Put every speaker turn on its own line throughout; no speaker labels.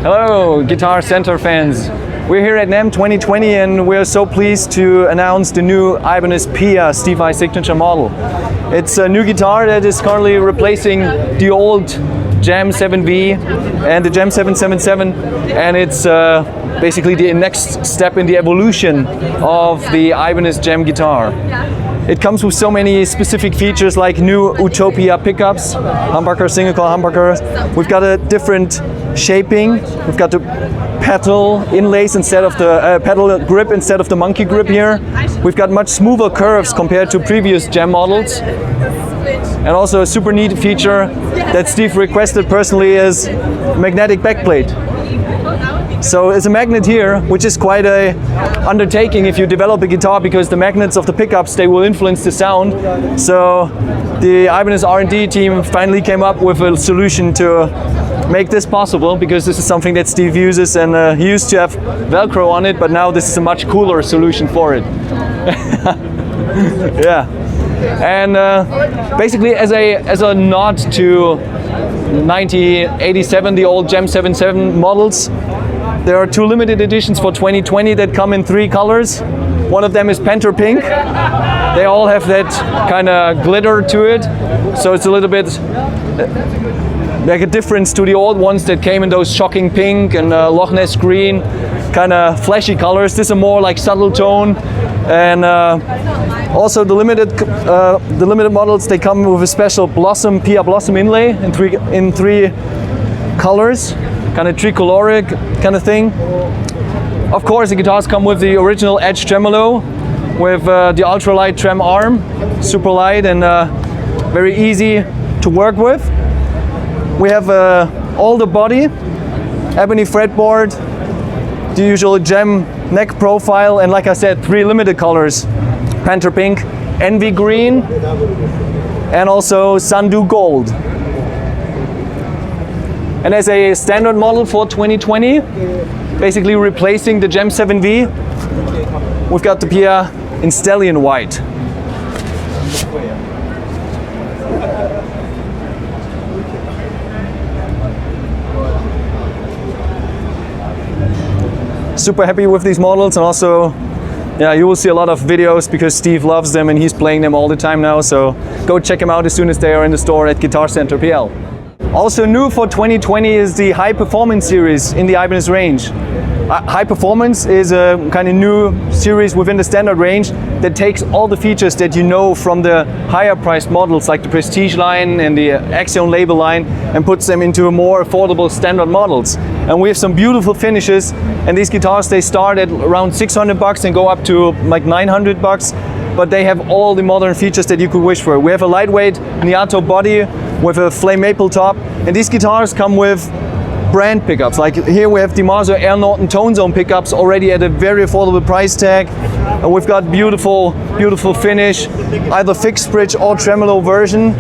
Hello, Guitar Center fans. We're here at Namm 2020 and we're so pleased to announce the new Ibanez Pia Steve Vai signature model. It's a new guitar that is currently replacing the old Jam 7V and the Jam 777, and it's basically the next step in the evolution of the Ibanez Jam guitar. It comes with so many specific features like new Utopia pickups, humbucker, single coil humbucker. We've got a different shaping. We've got the pedal inlays instead of the pedal grip instead of the monkey grip here. We've got much smoother curves compared to previous Jam models. And also a super neat feature that Steve requested personally is magnetic backplate. So it's a magnet here, which is quite a undertaking if you develop a guitar, because the magnets of the pickups, they will influence the sound. So the Ibanez R&D team finally came up with a solution to make this possible, because this is something that Steve uses, and he used to have Velcro on it, but now this is a much cooler solution for it. Yeah. And basically as a nod to 1987, the old Jam 77 models, there are two limited editions for 2020 that come in 3 colors. One of them is Panther Pink. They all have that kind of glitter to it, so it's a little bit like a difference to the old ones that came in those shocking pink and Loch Ness green, kind of flashy colors. This is a more like subtle tone. And also the limited models, they come with a special Pia Blossom inlay in three colors, kind of tricoloric kind of thing. Of course, the guitars come with the original Edge tremolo with the ultralight trem arm, super light and very easy to work with. We have all the body, ebony fretboard, the usual Jam neck profile, and like I said, 3 limited colors: Panther Pink, Envy Green, and also Sundew Gold. And as a standard model for 2020, basically replacing the Jam 7V, we've got the Pia in Stallion White. Super happy with these models, and also you will see a lot of videos because Steve loves them and he's playing them all the time now, so go check them out as soon as they are in the store at guitarcenter.pl. Also new for 2020 is the High Performance series in the Ibanez range. High Performance is a kind of new series within the standard range that takes all the features that you know from the higher priced models like the Prestige line and the Axiom label line, and puts them into more affordable standard models. And we have some beautiful finishes, and these guitars, they start at around $600 and go up to like $900, but they have all the modern features that you could wish for. We have a lightweight Niato body with a flame maple top, and these guitars come with brand pickups. Like here we have DiMarzio Air Norton Tone Zone pickups already at a very affordable price tag. And we've got beautiful finish, either fixed bridge or tremolo version.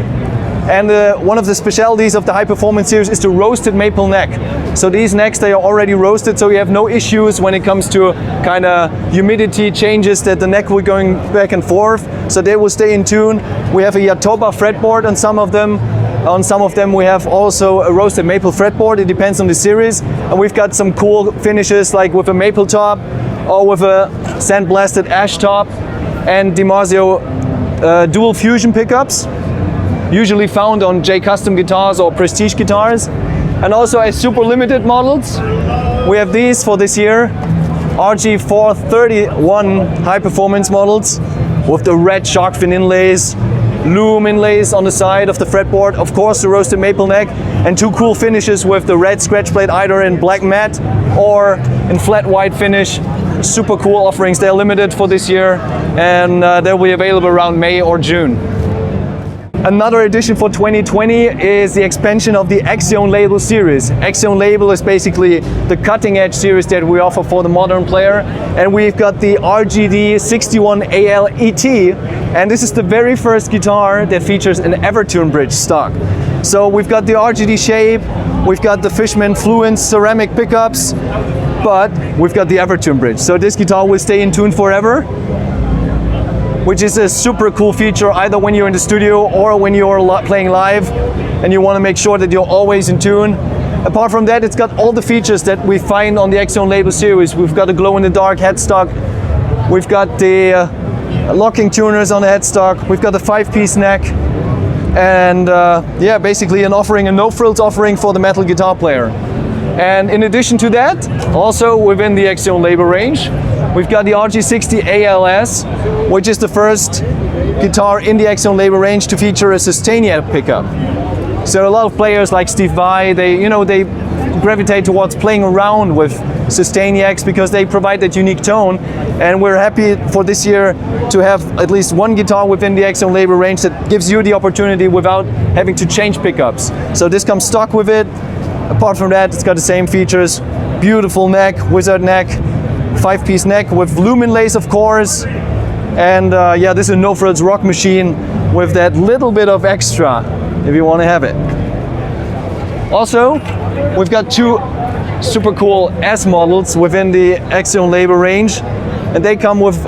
And one of the specialties of the High Performance series is the roasted maple neck. So these necks, they are already roasted, so you have no issues when it comes to kind of humidity changes that the neck will going back and forth. So they will stay in tune. We have a Yatoba fretboard on some of them. On some of them we have also a roasted maple fretboard. It depends on the series. And we've got some cool finishes like with a maple top or with a sandblasted ash top, and DiMarzio dual fusion pickups, usually found on J Custom guitars or Prestige guitars. And also as super limited models, we have these for this year, RG431 High Performance models with the red shark fin inlays, loom inlays on the side of the fretboard, of course the roasted maple neck, and 2 cool finishes with the red scratch plate either in black matte or in flat white finish. Super cool offerings. They're limited for this year, and they'll be available around May or June. Another addition for 2020 is the expansion of the Axiom label series. Axiom label is basically the cutting edge series that we offer for the modern player, and we've got the RGD 61AL ET, and this is the very first guitar that features an Evertune bridge stock. So we've got the RGD shape, we've got the Fishman Fluence ceramic pickups, but we've got the Evertune bridge. So this guitar will stay in tune forever, which is a super cool feature either when you're in the studio or when you're playing live and you want to make sure that you're always in tune. Apart from that, it's got all the features that we find on the Axiom label series. We've got a glow-in-the-dark headstock. We've got the locking tuners on the headstock. We've got the 5-piece neck. And yeah, basically a no-frills offering for the metal guitar player. And in addition to that, also within the Axiom label range, we've got the RG60 ALS, which is the first guitar in the Axiom label range to feature a sustain pickup. So a lot of players like Steve Vai, they gravitate towards playing around with sustain yaks because they provide that unique tone. And we're happy for this year to have at least one guitar within the Axiom label range that gives you the opportunity without having to change pickups. So this comes stock with it. Apart from that, it's got the same features. Beautiful neck, wizard neck, 5-piece neck with lumen lace, of course. And yeah, this is a no-frills rock machine with that little bit of extra if you want to have it. Also, we've got two super cool S models within the Axiom label range, and they come with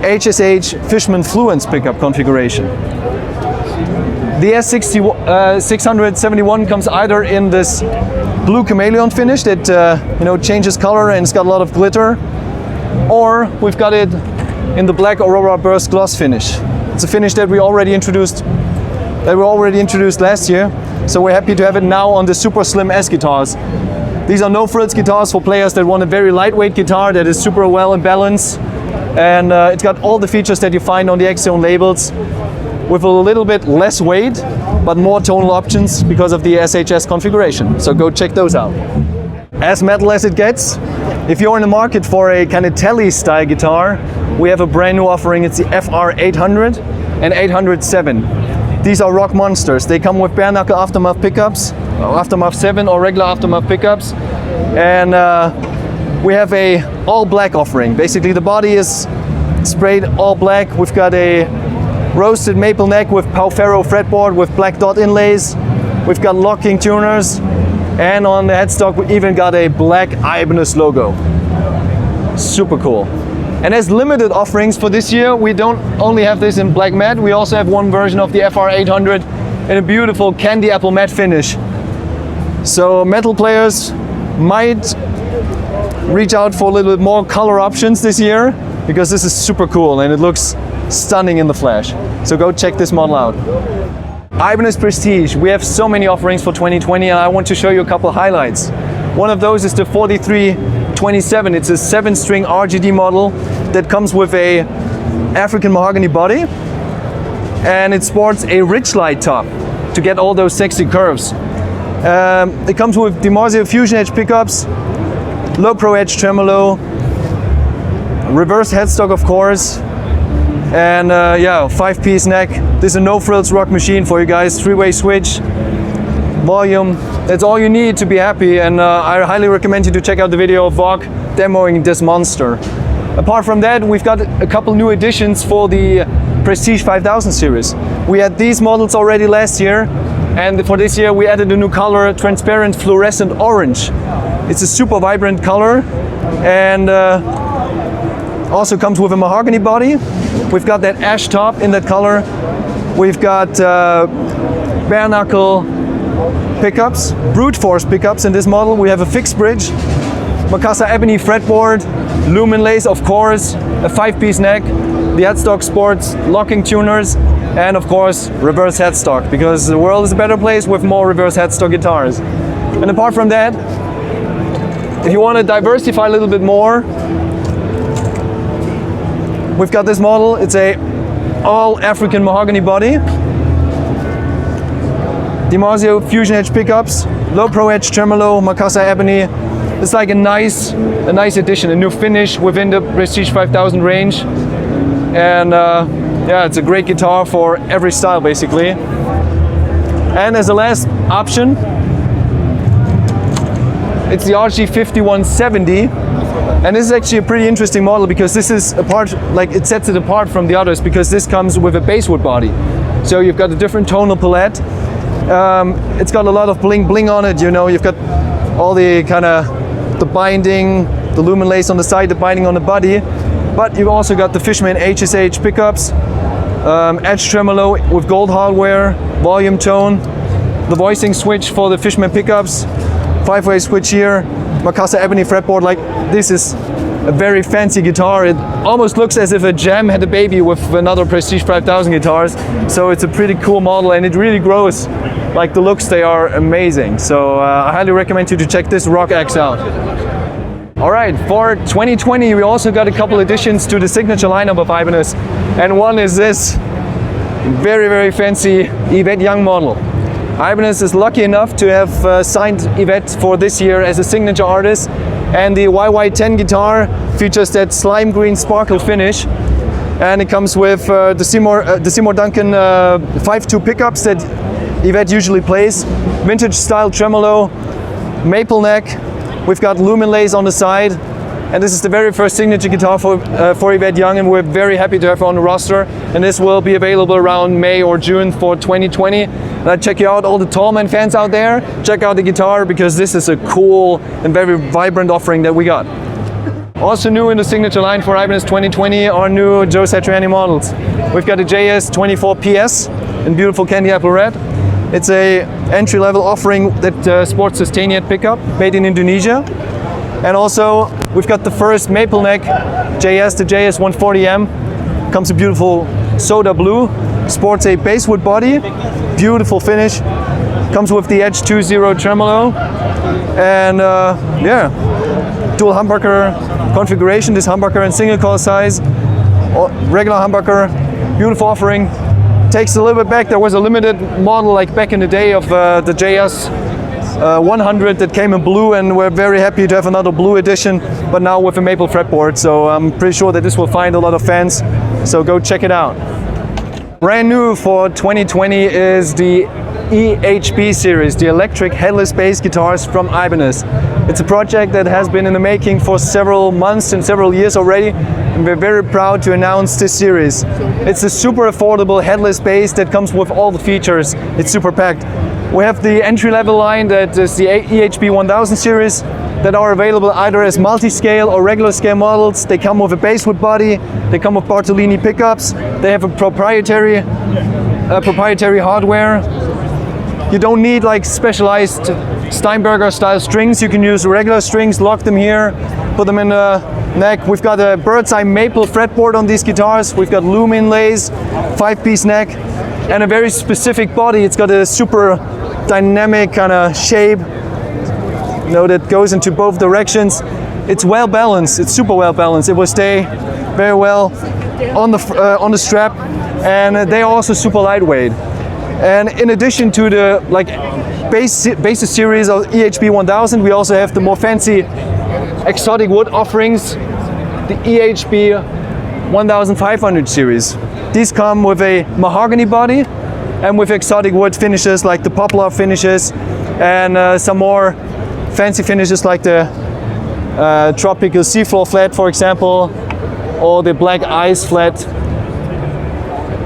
HSH Fishman Fluence pickup configuration. The S671 comes either in this blue chameleon finish that changes color and it's got a lot of glitter, or we've got it in the black Aurora Burst gloss finish. It's a finish that we already introduced last year, so we're happy to have it now on the super slim S guitars. These are no-frills guitars for players that want a very lightweight guitar that is super well in balance, and it's got all the features that you find on the Axiom labels with a little bit less weight but more tonal options because of the SHS configuration. So go check those out. As metal as it gets, if you're in the market for a kind of telly style guitar, we have a brand new offering. It's the FR 800 and 807. These are rock monsters. They come with bare knuckle aftermath pickups, aftermath 7 or regular aftermath pickups, and we have a all black offering. Basically the body is sprayed all black. We've got a roasted maple neck with Pau-Ferro fretboard with black dot inlays. We've got locking tuners, and on the headstock we even got a black Ibanez logo. Super cool. And as limited offerings for this year, we don't only have this in black matte, we also have one version of the FR 800 in a beautiful candy apple matte finish. So metal players might reach out for a little bit more color options this year, because this is super cool and it looks stunning in the flash. So go check this model out. Ibanez Prestige. We have so many offerings for 2020 and I want to show you a couple highlights. One of those is the 4327. It's a 7-string RGD model that comes with a African mahogany body, and it sports a Ridge-Light top to get all those sexy curves. It comes with DiMarzio Fusion Edge pickups, low pro edge tremolo, reverse headstock of course, and yeah, 5-piece neck. This is a no-frills rock machine for you guys. 3-way switch, volume. That's all you need to be happy, and I highly recommend you to check out the video of Vogue demoing this monster. Apart from that, we've got a couple new additions for the Prestige 5000 series. We had these models already last year, and for this year we added a new color, transparent fluorescent orange. It's a super vibrant color, and also comes with a mahogany body. We've got that ash top in that color. We've got bare knuckle pickups, brute force pickups in this model. We have a fixed bridge, Macassa ebony fretboard, lumen lace of course, a 5-piece neck. The headstock sports locking tuners, and of course reverse headstock, because the world is a better place with more reverse headstock guitars. And apart from that, if you want to diversify a little bit more, we've got this model. It's a all African mahogany body, DiMarzio Fusion Edge pickups, low pro edge tremolo, Macassa ebony. It's like a nice addition, a new finish within the Prestige 5000 range. And yeah, it's a great guitar for every style basically. And as a last option, it's the RG5170. And this is actually a pretty interesting model, because this is it sets it apart from the others, because this comes with a basswood body. So you've got a different tonal palette. It's got a lot of bling bling on it, you've got all the the binding, the lumen lace on the side, the binding on the body. But you've also got the Fishman HSH pickups, edge tremolo with gold hardware, volume tone, the voicing switch for the Fishman pickups, 5-way switch here, Marcasa ebony fretboard. Like, this is a very fancy guitar. It almost looks as if a Jam had a baby with another Prestige 5000 guitars. So it's a pretty cool model, and it really grows. Like, the looks, they are amazing. So I highly recommend you to check this Rock X out. All right, for 2020, we also got a couple additions to the signature lineup of Ibanez, and one is this very, very fancy Yvette Young model. Ibanez is lucky enough to have signed Yvette for this year as a signature artist, and the YY10 guitar features that slime green sparkle finish, and it comes with the Seymour Duncan 5.2 pickups that Yvette usually plays, vintage style tremolo, maple neck. We've got lumen lace on the side, and this is the very first signature guitar for Yvette Young, and we're very happy to have her on the roster. And this will be available around May or June for 2020. And I check you out, all the Tallman fans out there. Check out the guitar, because this is a cool and very vibrant offering that we got. Also new in the signature line for Ibanez 2020 are new Joe Satriani models. We've got a JS 24 PS in beautiful candy apple red. It's a entry-level offering that sports a Staniet pickup made in Indonesia. And also we've got the first maple neck JS, the JS 140M. Comes in beautiful soda blue, sports a basswood body, beautiful finish. Comes with the Edge 2.0 tremolo, and yeah, dual humbucker configuration. This humbucker in single coil size, regular humbucker, beautiful offering. Takes a little bit back. There was a limited model like back in the day of the JS 100 that came in blue, and we're very happy to have another blue edition, but now with a maple fretboard. So I'm pretty sure that this will find a lot of fans, so go check it out. Brand new for 2020 is the EHB series, the electric headless bass guitars from Ibanez. It's a project that has been in the making for several months and several years already, and we're very proud to announce this series. It's a super affordable headless bass that comes with all the features. It's super packed. We have the entry-level line that is the EHB 1000 series that are available either as multi-scale or regular scale models. They come with a basswood body, they come with Bartolini pickups, they have a proprietary hardware. You don't need like specialized Steinberger style strings. You can use regular strings, lock them here, put them in the neck. We've got a bird's eye maple fretboard on these guitars. We've got lumen lace, 5-piece neck, and a very specific body. It's got a super dynamic kind of shape, you know, that goes into both directions. It's well balanced. It's super well balanced. It will stay very well on the strap, and they are also super lightweight. And in addition to the like basis series of EHB 1000, we also have the more fancy exotic wood offerings, the EHB 1500 series. These come with a mahogany body and with exotic wood finishes like the poplar finishes, and some more fancy finishes like the tropical seafloor flat, for example, or the black ice flat.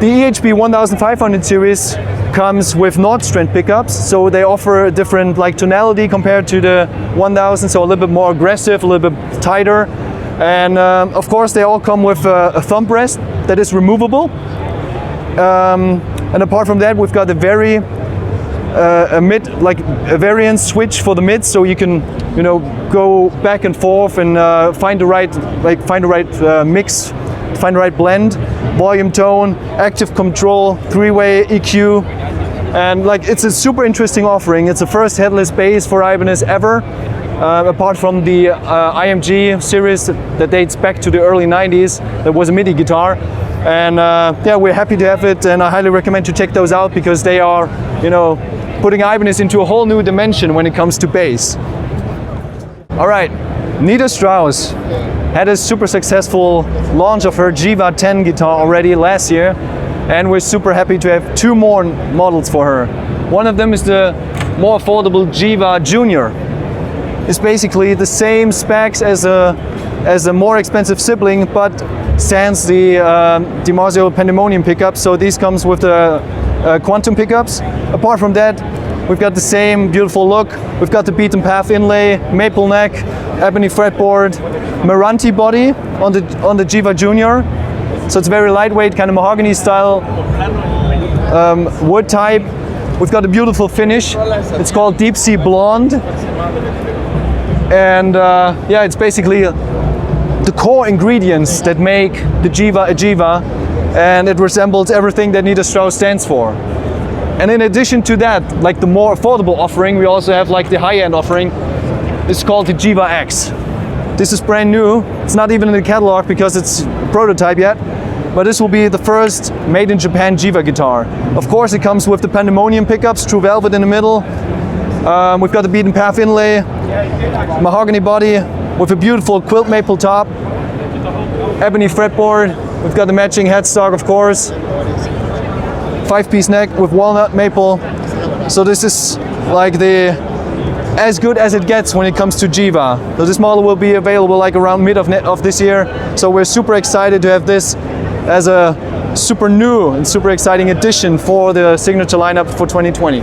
The EHB 1500 series comes with Nordstrand pickups, so they offer a different like tonality compared to the 1000, so a little bit more aggressive, a little bit tighter, and of course they all come with a thumb rest that is removable. And apart from that, we've got a variant switch for the mids, so you can, you know, go back and forth and find the right mix, find the right blend, volume, tone, active control, 3-way EQ, and like it's a super interesting offering. It's the first headless bass for Ibanez ever, apart from the IMG series that dates back to the early 90s. That was a MIDI guitar, and yeah, we're happy to have it, and I highly recommend to check those out because they are, you know, putting Ibanez into a whole new dimension when it comes to bass. All right, Nita Strauss had a super successful launch of her Jiva 10 guitar already last year, and we're super happy to have 2 more models for her. One of them is the more affordable Jiva Junior. It's basically the same specs as a more expensive sibling, but sans the DiMarzio Pandemonium pickups. So these comes with the Quantum pickups. Apart from that, we've got the same beautiful look. We've got the beaten path inlay, maple neck, ebony fretboard, Meranti body on the Jiva Junior. So it's very lightweight, kind of mahogany style wood type. We've got a beautiful finish. It's called Deep Sea Blonde. And yeah, it's basically the core ingredients that make the Jiva a Jiva, and it resembles everything that Nita Strauss stands for. And in addition to that, like the more affordable offering, we also have like the high-end offering. It's called the Jiva X. This is brand new. It's not even in the catalog because it's a prototype yet. But this will be the first made in Japan Jiva guitar. Of course, it comes with the Pandemonium pickups, True Velvet in the middle. We've got the Beaten Path inlay, mahogany body with a beautiful quilt maple top, ebony fretboard. We've got the matching headstock, of course. 5-piece neck with walnut maple. So this is like the as good as it gets when it comes to Jiva. So this model will be available like around mid of this year. So we're super excited to have this as a super new and super exciting addition for the signature lineup for 2020.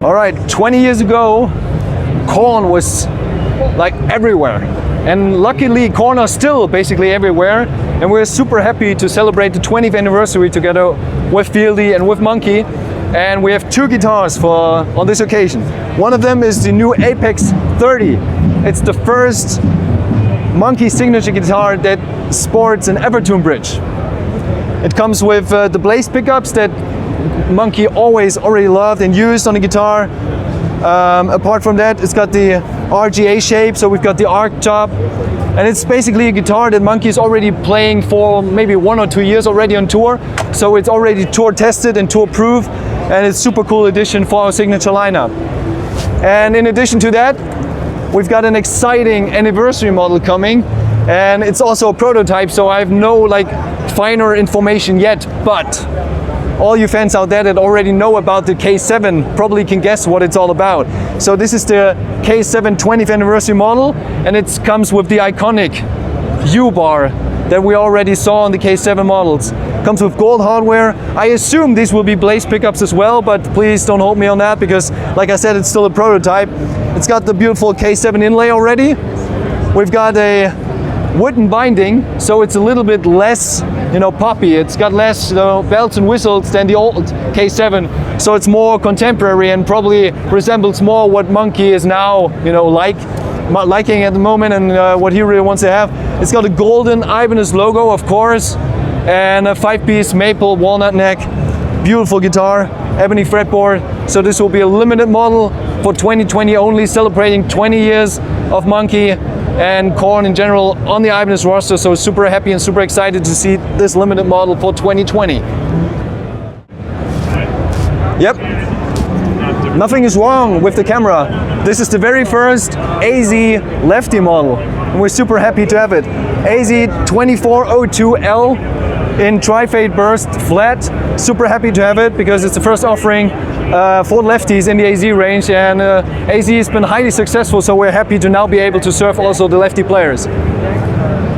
All right, 20 years ago, corn was like everywhere. And luckily, corn are still basically everywhere. And we're super happy to celebrate the 20th anniversary together with Fieldy and with Monkey. And we have two guitars on this occasion. One of them is the new Apex 30. It's the first Monkey signature guitar that sports an Evertune bridge. It comes with the Blaze pickups that Monkey already loved and used on the guitar. Apart from that, it's got the RGA shape, so we've got the arc top. And it's basically a guitar that Monkey is already playing for maybe 1 or 2 years already on tour. So it's already tour tested and tour proof. And it's super cool addition for our signature lineup. And in addition to that, we've got an exciting anniversary model coming. And it's also a prototype, so I have no like finer information yet. But all you fans out there that already know about the K7 probably can guess what it's all about. So this is the K7 20th anniversary model, and it comes with the iconic U-bar that we already saw on the K7 models. Comes with gold hardware. I assume these will be Blaze pickups as well, but please don't hold me on that because, like I said, it's still a prototype. It's got the beautiful K7 inlay already. We've got a wooden binding, so it's a little bit less, poppy. It's got less bells and whistles than the old K7, so it's more contemporary and probably resembles more what Monkey is now, liking at the moment and what he really wants to have. It's got a golden Ibanez logo, of course, and a 5-piece maple walnut neck. Beautiful guitar, ebony fretboard. So this will be a limited model for 2020 only, celebrating 20 years of Monkey and corn in general on the Ibanez roster. So super happy and super excited to see this limited model for 2020. Yep, nothing is wrong with the camera. This is the very first AZ lefty model, and we're super happy to have it. AZ 2402L in tri-fade burst flat. Super happy to have it because it's the first offering for lefties in the AZ range, and AZ has been highly successful, so we're happy to now be able to serve also the lefty players.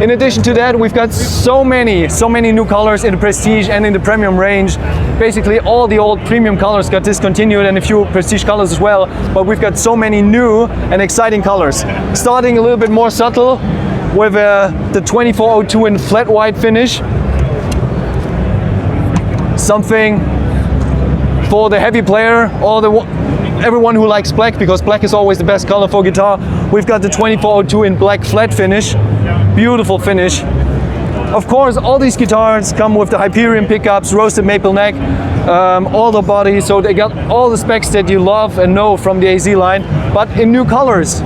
In addition to that, we've got so many new colors in the Prestige and in the Premium range. Basically all the old premium colors got discontinued and a few Prestige colors as well, but we've got so many new and exciting colors. Starting a little bit more subtle with the 2402 in flat white finish. Something for the heavy player or everyone who likes black, because black is always the best color for guitar. We've got the 2402 in black flat finish. Beautiful finish. Of course, all these guitars come with the Hyperion pickups, roasted maple neck, all the body, so they got all the specs that you love and know from the AZ line, but in new colors.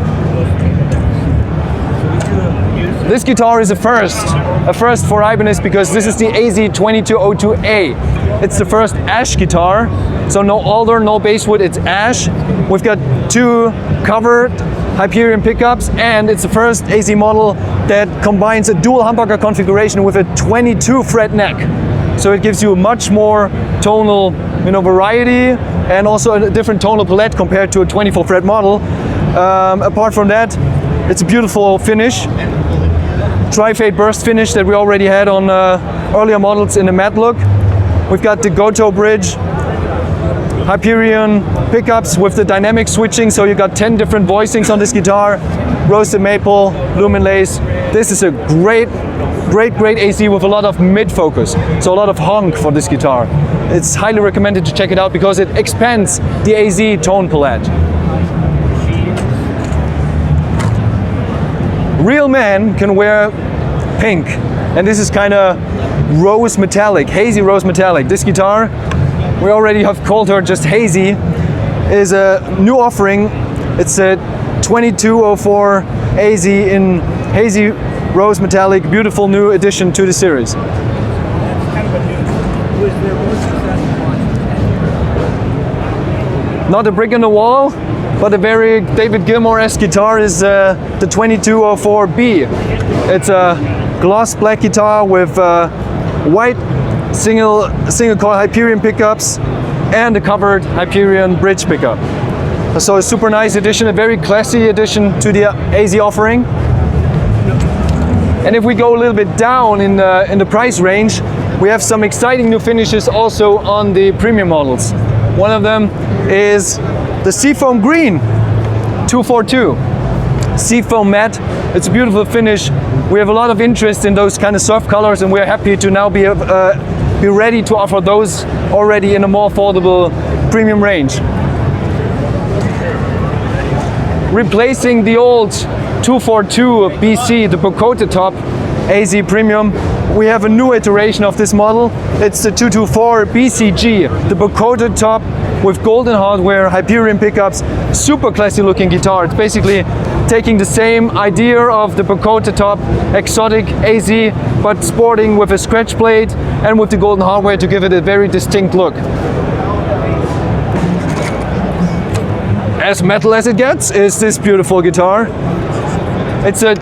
This guitar is a first for Ibanez, because this is the AZ 2202A. It's the first ash guitar, so no alder, no basswood, it's ash. We've got two covered Hyperion pickups, and it's the first AZ model that combines a dual humbucker configuration with a 22 fret neck. So it gives you much more tonal, variety, and also a different tonal palette compared to a 24 fret model. Apart from that, it's a beautiful finish. Tri-fade burst finish that we already had on earlier models in the matte look. We've got the Goto bridge, Hyperion pickups with the dynamic switching, so you got 10 different voicings on this guitar, roasted maple, lumen lace. This is a great Great AC with a lot of mid focus, so a lot of honk for this guitar. It's highly recommended to check it out because it expands the AZ tone palette. Real men can wear pink, and this is kind of rose metallic, hazy rose metallic. This guitar, we already have called her just hazy, is a new offering. It's a 2204 AZ in hazy rose metallic, beautiful new addition to the series. Not a brick in the wall, but a very David Gilmour-esque guitar is the 2204B. It's a gloss black guitar with white single coil Hyperion pickups and a covered Hyperion bridge pickup. So a super nice addition, a very classy addition to the AZ offering. And if we go a little bit down in the price range, we have some exciting new finishes also on the premium models. One of them is the Seafoam Green 242. Seafoam matte, it's a beautiful finish. We have a lot of interest in those kind of soft colors, and we're happy to now be ready to offer those already in a more affordable premium range. Replacing the old 242 BC, the Bocota top AZ Premium, we have a new iteration of this model. It's the 224 BCG, the Bocota top with golden hardware, Hyperion pickups, super classy looking guitar. It's basically taking the same idea of the Bocota top exotic AZ, but sporting with a scratch plate and with the golden hardware to give it a very distinct look. As metal as it gets is this beautiful guitar. It's a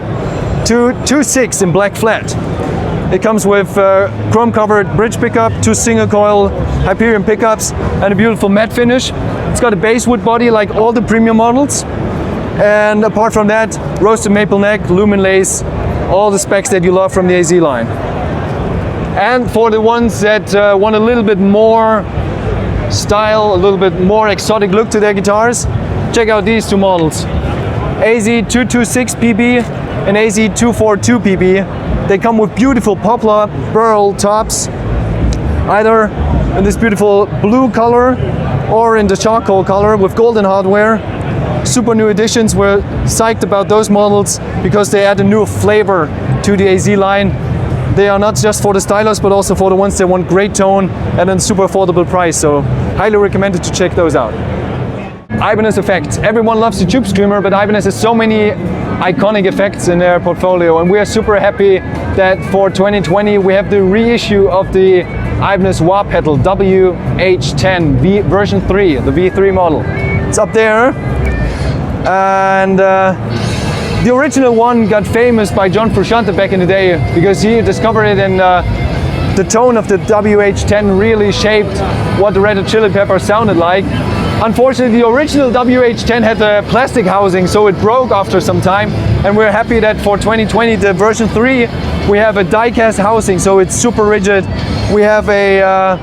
2.6 in black flat. It comes with chrome covered bridge pickup, 2 single coil Hyperion pickups, and a beautiful matte finish. It's got a basswood body like all the premium models. And apart from that, roasted maple neck, lumen lace, all the specs that you love from the AZ line. And for the ones that want a little bit more style, a little bit more exotic look to their guitars, check out these two models. AZ226 PB and AZ242 PB. They come with beautiful poplar burl tops, either in this beautiful blue color or in the charcoal color with golden hardware. Super new additions. We're psyched about those models because they add a new flavor to the AZ line. They are not just for the stylists, but also for the ones that want great tone at a super affordable price. So highly recommended to check those out. Ibanez Effects. Everyone loves the Tube Screamer, but Ibanez has so many iconic effects in their portfolio, and we are super happy that for 2020 we have the reissue of the Ibanez wah pedal WH10 version 3, the V3 model. It's up there, and the original one got famous by John Frusciante back in the day because he discovered it, and the tone of the WH10 really shaped what the Red Hot Chili Peppers sounded like. Unfortunately, the original WH10 had a plastic housing, so it broke after some time, and we're happy that for 2020, the version 3, we have a die-cast housing, so it's super rigid. We have a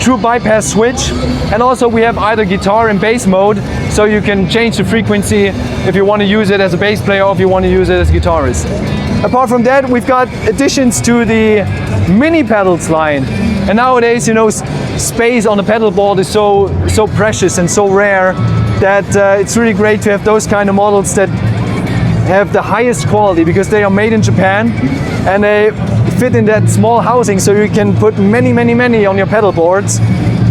true bypass switch, and also we have either guitar and bass mode, so you can change the frequency if you want to use it as a bass player or if you want to use it as a guitarist. Apart from that, we've got additions to the mini pedals line, and nowadays, you know, space on the pedal board is so precious and so rare that it's really great to have those kind of models that have the highest quality because they are made in Japan and they fit in that small housing, so you can put many on your pedal boards.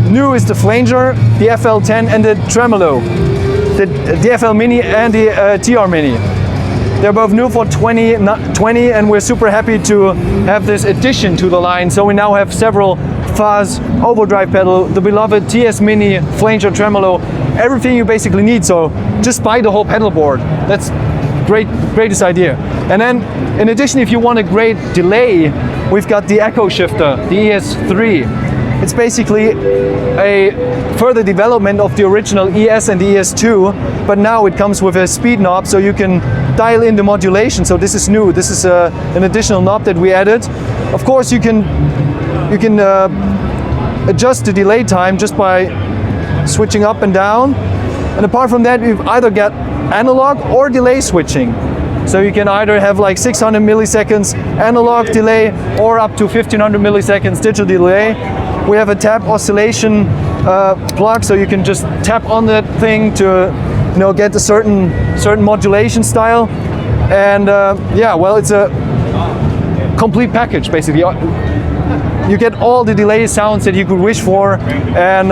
New is the flanger, the FL10 and the tremolo, the FL Mini and the TR Mini. They're both new for 2020, and we're super happy to have this addition to the line. So we now have several fuzz, overdrive pedal, the beloved TS Mini, flanger, tremolo, everything you basically need. So just buy the whole pedal board. That's greatest idea. And then in addition, if you want a great delay, we've got the Echo Shifter, the ES3. It's basically a further development of the original ES and the ES2, but now it comes with a speed knob, so you can dial in the modulation. So this is new. This is an additional knob that we added. Of course, you can adjust the delay time just by switching up and down. And apart from that, we've either got analog or delay switching. So you can either have like 600 milliseconds analog delay or up to 1500 milliseconds digital delay. We have a tap oscillation plug, so you can just tap on that thing to get a certain modulation style. And yeah, well, it's a complete package basically. You get all the delay sounds that you could wish for, and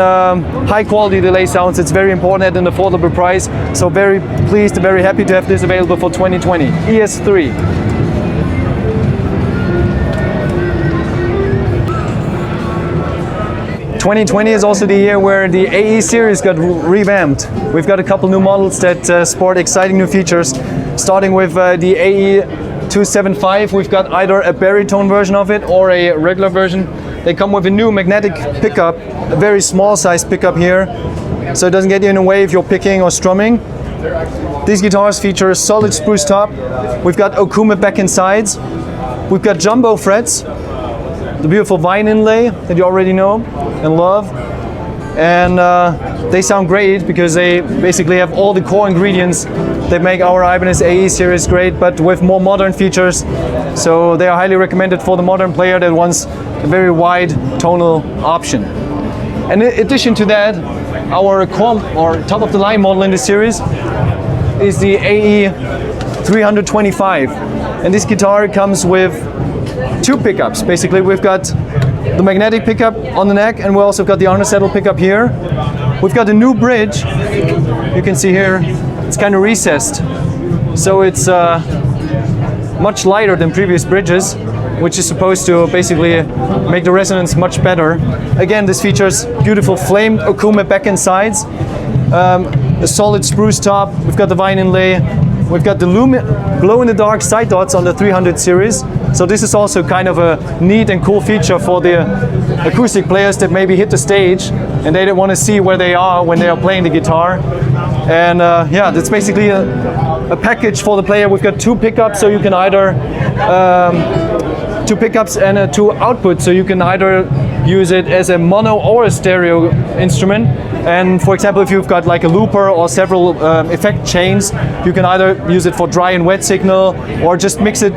high quality delay sounds. It's very important at an affordable price. So very pleased, very happy to have this available for 2020. ES3. 2020 is also the year where the AE series got revamped. We've got a couple new models that sport exciting new features, starting with the AE 275. We've got either a baritone version of it or a regular version. They come with a new magnetic pickup, a very small size pickup here, so it doesn't get you in the way if you're picking or strumming. These guitars feature a solid spruce top. We've got Okume back and sides. We've got jumbo frets, the beautiful vine inlay that you already know and love. And they sound great because they basically have all the core ingredients that make our Ibanez AE series great, but with more modern features. So they are highly recommended for the modern player that wants a very wide tonal option. And in addition to that, our core or top of the line model in this series is the AE 325. And this guitar comes with two pickups. Basically, we've got the magnetic pickup on the neck, and we also got the undersaddle pickup here. We've got a new bridge. You can see here, it's kind of recessed. So it's much lighter than previous bridges, which is supposed to basically make the resonance much better. Again, this features beautiful flamed Okume back and sides, a solid spruce top. We've got the vine inlay. We've got the glow-in-the-dark side dots on the 300 series. So this is also kind of a neat and cool feature for the acoustic players that maybe hit the stage and they don't want to see where they are when they are playing the guitar. And yeah, that's basically a package for the player. We've got two pickups, so you can either two pickups and two outputs, so you can either use it as a mono or a stereo instrument. And for example, if you've got like a looper or several effect chains, you can either use it for dry and wet signal or just mix it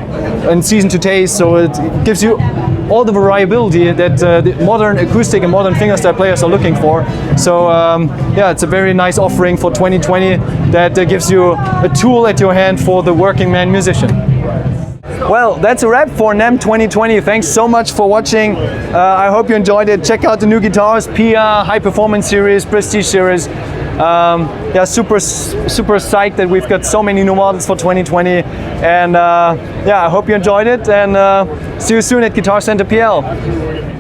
and season to taste. So it gives you all the variability that the modern acoustic and modern fingerstyle players are looking for. So yeah, it's a very nice offering for 2020 that gives you a tool at your hand for the working man musician. Well, that's a wrap for Namm 2020. Thanks so much for watching. I hope you enjoyed it. Check out the new guitars, PIA, High Performance Series, Prestige Series. Yeah, super psyched that we've got so many new models for 2020. And yeah, I hope you enjoyed it, and see you soon at guitarcenter.pl.